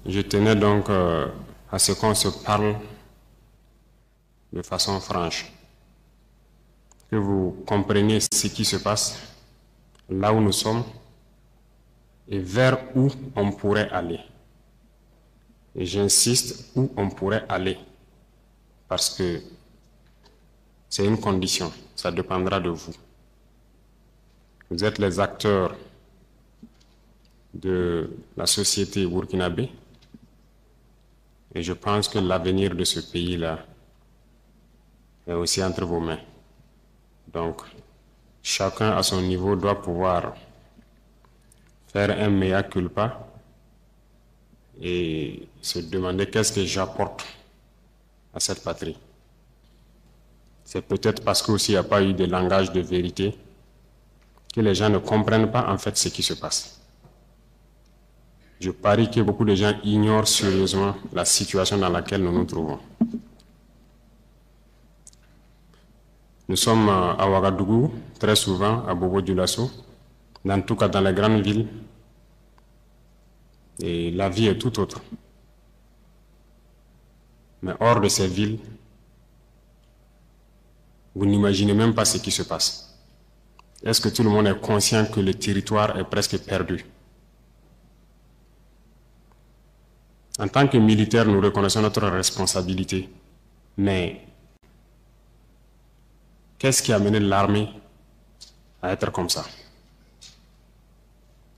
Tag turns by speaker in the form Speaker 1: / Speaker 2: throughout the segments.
Speaker 1: Je tenais donc à ce qu'on se parle de façon franche, que vous compreniez ce qui se passe, là où nous sommes et vers où on pourrait aller. Et j'insiste, où on pourrait aller, parce que c'est une condition, ça dépendra de vous. Vous êtes les acteurs de la société burkinabé et je pense que l'avenir de ce pays-là est aussi entre vos mains. Donc, chacun à son niveau doit pouvoir faire un mea culpa et se demander qu'est-ce que j'apporte à cette patrie. C'est peut-être parce qu'aussi il n'y a pas eu de langage de vérité que les gens ne comprennent pas en fait ce qui se passe. Je parie que beaucoup de gens ignorent sérieusement la situation dans laquelle nous nous trouvons. Nous sommes à Ouagadougou, très souvent à Bobo-Dioulasso, en tout cas dans les grandes villes, et la vie est tout autre. Mais hors de ces villes, vous n'imaginez même pas ce qui se passe. Est-ce que tout le monde est conscient que le territoire est presque perdu? En tant que militaires, nous reconnaissons notre responsabilité. Mais qu'est-ce qui a mené l'armée à être comme ça?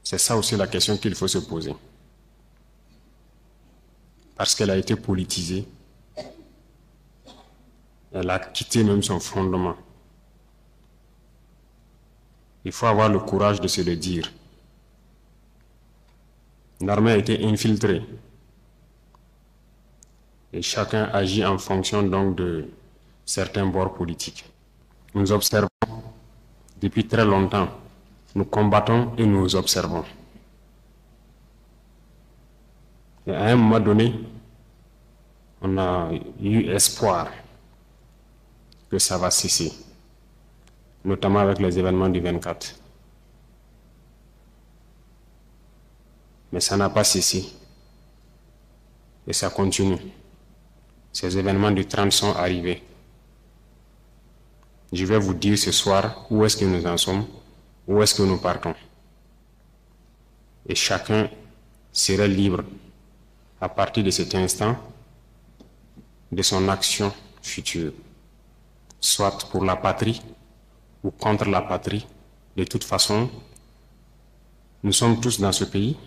Speaker 1: C'est ça aussi la question qu'il faut se poser. Parce qu'elle a été politisée, elle a quitté même son fondement. Il faut avoir le courage de se le dire. L'armée a été infiltrée. Et chacun agit en fonction donc de certains bords politiques. Nous observons depuis très longtemps. Nous combattons et nous observons. Et à un moment donné, on a eu espoir que ça va cesser, notamment avec les événements du 24. Mais ça n'a pas cessé. Et ça continue. Ces événements du 30 sont arrivés. Je vais vous dire ce soir où est-ce que nous en sommes, où est-ce que nous partons. Et chacun serait libre, à partir de cet instant, de son action future, soit pour la patrie ou contre la patrie. De toute façon, nous sommes tous dans ce pays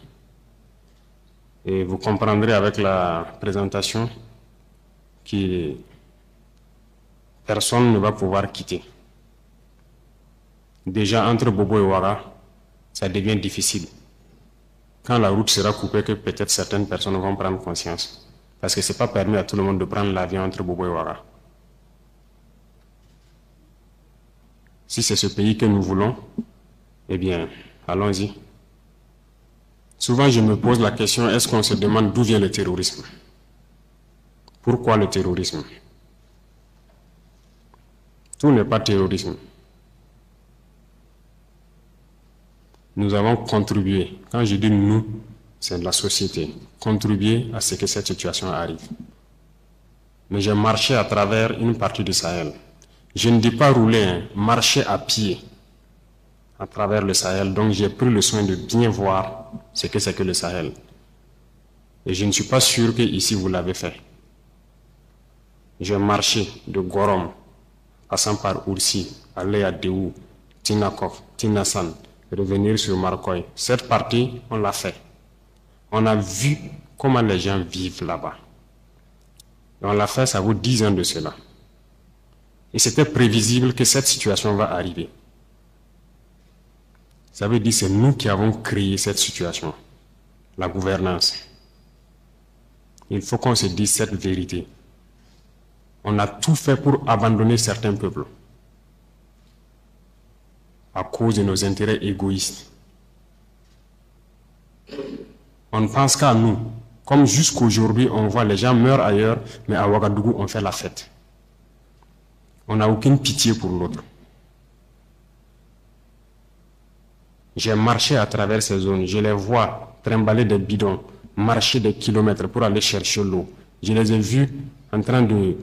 Speaker 1: et vous comprendrez avec la présentation que personne ne va pouvoir quitter. Déjà, entre Bobo et Ouara, ça devient difficile. Quand la route sera coupée, que peut-être certaines personnes vont prendre conscience. Parce que ce n'est pas permis à tout le monde de prendre l'avion entre Bobo et Ouara. Si c'est ce pays que nous voulons, eh bien, allons-y. Souvent, je me pose la question, est-ce qu'on se demande d'où vient le terrorisme? Pourquoi le terrorisme? Tout n'est pas terrorisme. Nous avons contribué, quand je dis nous, c'est la société, contribué à ce que cette situation arrive. Mais j'ai marché à travers une partie du Sahel. Je ne dis pas rouler, hein, marcher à pied à travers le Sahel. Donc j'ai pris le soin de bien voir ce que c'est que le Sahel. Et je ne suis pas sûr que ici vous l'avez fait. J'ai marché de Gorom, passant par Oursi, aller à Déou, Tinakov, Tinasan, revenir sur Marcoy. Cette partie, on l'a fait. On a vu comment les gens vivent là-bas. Et on l'a fait, ça vaut 10 ans de cela. Et c'était prévisible que cette situation va arriver. Ça veut dire que c'est nous qui avons créé cette situation, la gouvernance. Il faut qu'on se dise cette vérité. On a tout fait pour abandonner certains peuples à cause de nos intérêts égoïstes. On ne pense qu'à nous. Comme jusqu'aujourd'hui, on voit les gens meurent ailleurs, mais à Ouagadougou, on fait la fête. On n'a aucune pitié pour l'autre. J'ai marché à travers ces zones, je les vois trimballer des bidons, marcher des kilomètres pour aller chercher l'eau. Je les ai vus en train de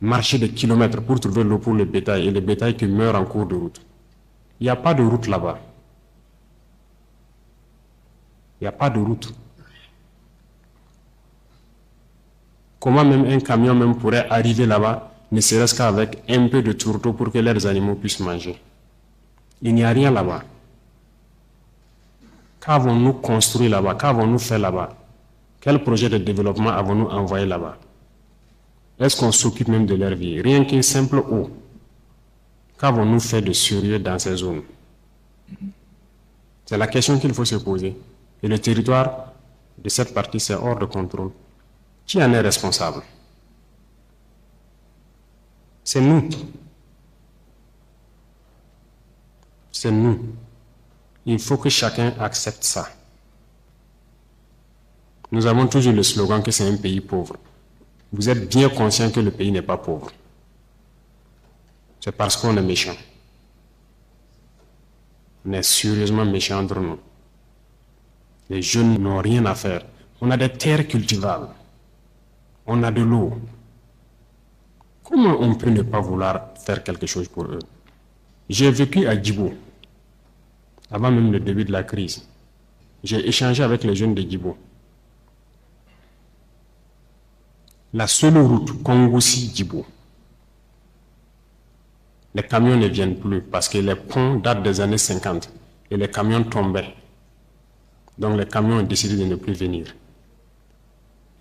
Speaker 1: marcher des kilomètres pour trouver l'eau pour le bétail, et le bétail qui meurt en cours de route. Il n'y a pas de route là-bas. Il n'y a pas de route. Comment même un camion même pourrait arriver là-bas, ne serait-ce qu'avec un peu de tourteau pour que leurs animaux puissent manger? Il n'y a rien là-bas. Qu'avons-nous construit là-bas? Qu'avons-nous fait là-bas? Quel projet de développement avons-nous envoyé là-bas? Est-ce qu'on s'occupe même de leur vie? Rien qu'une simple eau. Qu'avons-nous fait de sérieux dans ces zones? C'est la question qu'il faut se poser. Et le territoire de cette partie, c'est hors de contrôle. Qui en est responsable? C'est nous. C'est nous. Il faut que chacun accepte ça. Nous avons toujours le slogan que c'est un pays pauvre. Vous êtes bien conscient que le pays n'est pas pauvre. C'est parce qu'on est méchant. On est sérieusement méchant entre nous. Les jeunes n'ont rien à faire. On a des terres cultivables. On a de l'eau. Comment on peut ne pas vouloir faire quelque chose pour eux? J'ai vécu à Djibo, avant même le début de la crise. J'ai échangé avec les jeunes de Djibo. La seule route Kongoussi-Djibo, les camions ne viennent plus parce que les ponts datent des années 50 et les camions tombaient. Donc les camions ont décidé de ne plus venir.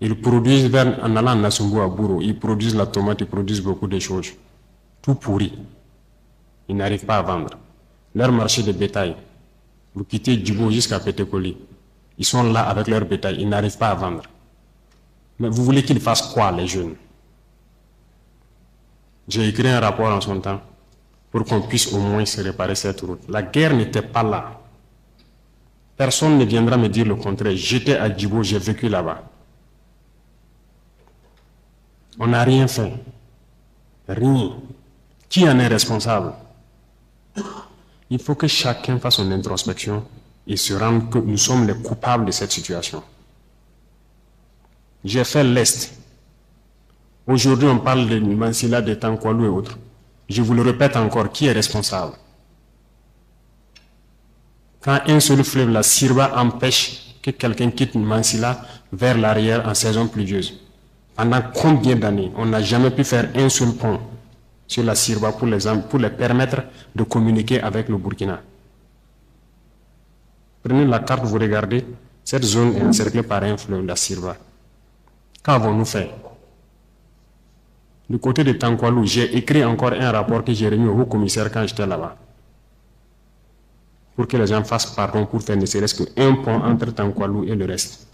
Speaker 1: Ils produisent, en allant à Nassumbu à Bouro, ils produisent la tomate, ils produisent beaucoup de choses. Tout pourri. Ils n'arrivent pas à vendre. Leur marché de bétail, vous quittez Djibo jusqu'à Pétékoli, ils sont là avec leur bétail, ils n'arrivent pas à vendre. Mais vous voulez qu'ils fassent quoi, les jeunes? J'ai écrit un rapport en son temps pour qu'on puisse au moins se réparer cette route. La guerre n'était pas là. Personne ne viendra me dire le contraire. J'étais à Djibo, j'ai vécu là-bas. On n'a rien fait. Rien. Qui en est responsable? Il faut que chacun fasse son introspection et se rende que nous sommes les coupables de cette situation. J'ai fait l'Est. Aujourd'hui, on parle de Mansilla, de Tankwalou et autres. Je vous le répète encore, qui est responsable? Quand un seul fleuve, la Sirba, empêche que quelqu'un quitte Mansilla vers l'arrière en saison pluvieuse, pendant combien d'années on n'a jamais pu faire un seul pont sur la Sirba pour les permettre de communiquer avec le Burkina? Prenez la carte, vous regardez, cette zone est encerclée par un fleuve, la Sirba. Qu'avons-nous fait? Du côté de Tankwalou, j'ai écrit encore un rapport que j'ai remis au haut-commissaire quand j'étais là-bas, pour que les gens fassent pardon pour faire ne serait-ce qu'un pont entre Tankwalou et le reste.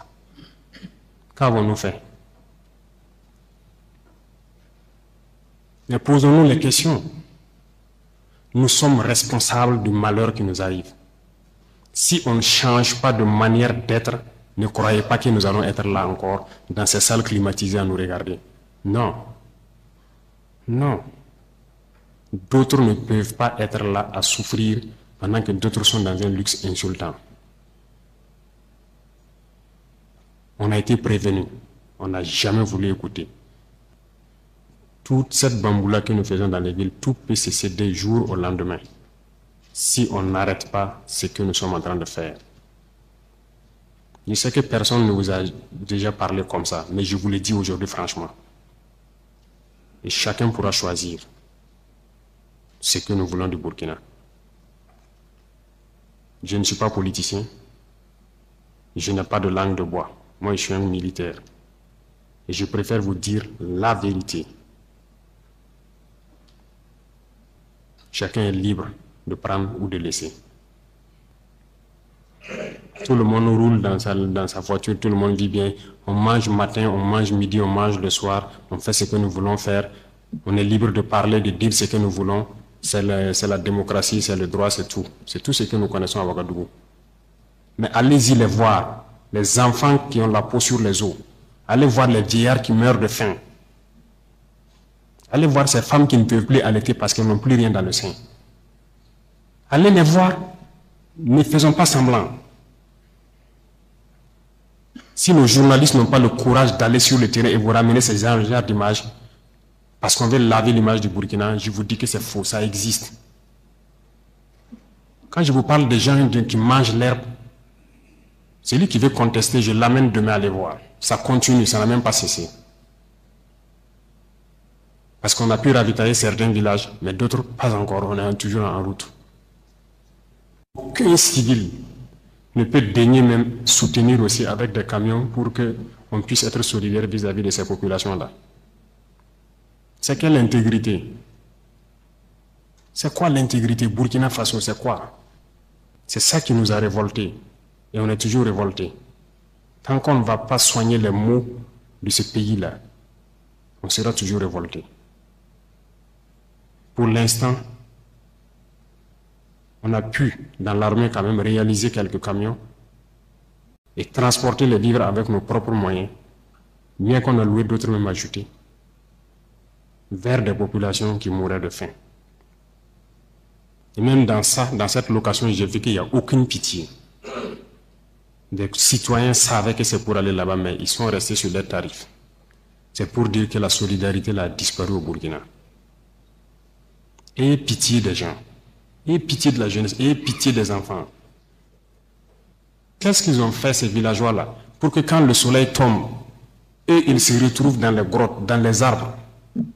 Speaker 1: Qu'avons-nous fait? Mais posons-nous les questions. Nous sommes responsables du malheur qui nous arrive. Si on ne change pas de manière d'être, ne croyez pas que nous allons être là encore, dans ces salles climatisées à nous regarder. Non. Non. D'autres ne peuvent pas être là à souffrir pendant que d'autres sont dans un luxe insultant. On a été prévenus. On n'a jamais voulu écouter. Toute cette bamboula que nous faisons dans les villes, tout peut cesser du jour au lendemain, si on n'arrête pas ce que nous sommes en train de faire. Je sais que personne ne vous a déjà parlé comme ça, mais je vous le dis aujourd'hui franchement. Et chacun pourra choisir ce que nous voulons du Burkina. Je ne suis pas politicien. Je n'ai pas de langue de bois. Moi, je suis un militaire. Et je préfère vous dire la vérité. Chacun est libre de prendre ou de laisser. Tout le monde roule dans sa voiture, tout le monde vit bien. On mange matin, on mange midi, on mange le soir. On fait ce que nous voulons faire. On est libre de parler, de dire ce que nous voulons. C'est la démocratie, c'est le droit, c'est tout. C'est tout ce que nous connaissons à Ouagadougou. Mais allez-y les voir, les enfants qui ont la peau sur les os. Allez voir les vieillards qui meurent de faim. Allez voir ces femmes qui ne peuvent plus allaiter parce qu'elles n'ont plus rien dans le sein. Allez les voir. Ne faisons pas semblant. Si nos journalistes n'ont pas le courage d'aller sur le terrain et vous ramener ces genres d'images, parce qu'on veut laver l'image du Burkina, je vous dis que c'est faux, ça existe. Quand je vous parle des gens qui mangent l'herbe, celui qui veut contester, je l'amène demain à les voir. Ça continue, ça n'a même pas cessé. Parce qu'on a pu ravitailler certains villages, mais d'autres pas encore, on est toujours en route. Aucun civil ne peut daigner même soutenir aussi avec des camions pour qu'on puisse être solidaire vis-à-vis de ces populations-là. C'est quelle intégrité? C'est quoi l'intégrité? Burkina Faso, c'est quoi? C'est ça qui nous a révoltés. Et on est toujours révoltés. Tant qu'on ne va pas soigner les maux de ce pays-là, on sera toujours révoltés. Pour l'instant, on a pu, dans l'armée quand même, réaliser quelques camions et transporter les vivres avec nos propres moyens, bien qu'on a loué d'autres même ajoutés, vers des populations qui mouraient de faim. Et même dans cette location, j'ai vu qu'il n'y a aucune pitié. Des citoyens savaient que c'est pour aller là-bas, mais ils sont restés sur leurs tarifs. C'est pour dire que la solidarité a disparu au Burkina. Ayez pitié des gens, ayez pitié de la jeunesse, ayez pitié des enfants. Qu'est-ce qu'ils ont fait, ces villageois-là, pour que quand le soleil tombe, eux, ils se retrouvent dans les grottes, dans les arbres,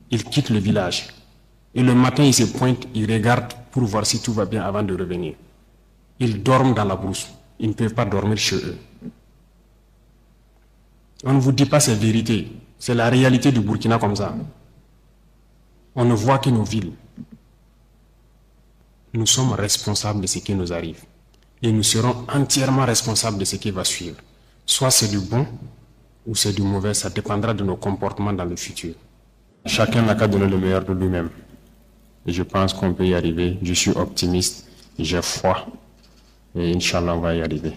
Speaker 1: ils quittent le village. Et le matin, ils se pointent, ils regardent pour voir si tout va bien avant de revenir. Ils dorment dans la brousse. Ils ne peuvent pas dormir chez eux. On ne vous dit pas ces vérités. C'est la réalité du Burkina comme ça. On ne voit que nos villes. Nous sommes responsables de ce qui nous arrive. Et nous serons entièrement responsables de ce qui va suivre. Soit c'est du bon ou c'est du mauvais, ça dépendra de nos comportements dans le futur. Chacun n'a qu'à donner le meilleur de lui-même. Et je pense qu'on peut y arriver. Je suis optimiste, j'ai foi. Et Inch'Allah, on va y arriver.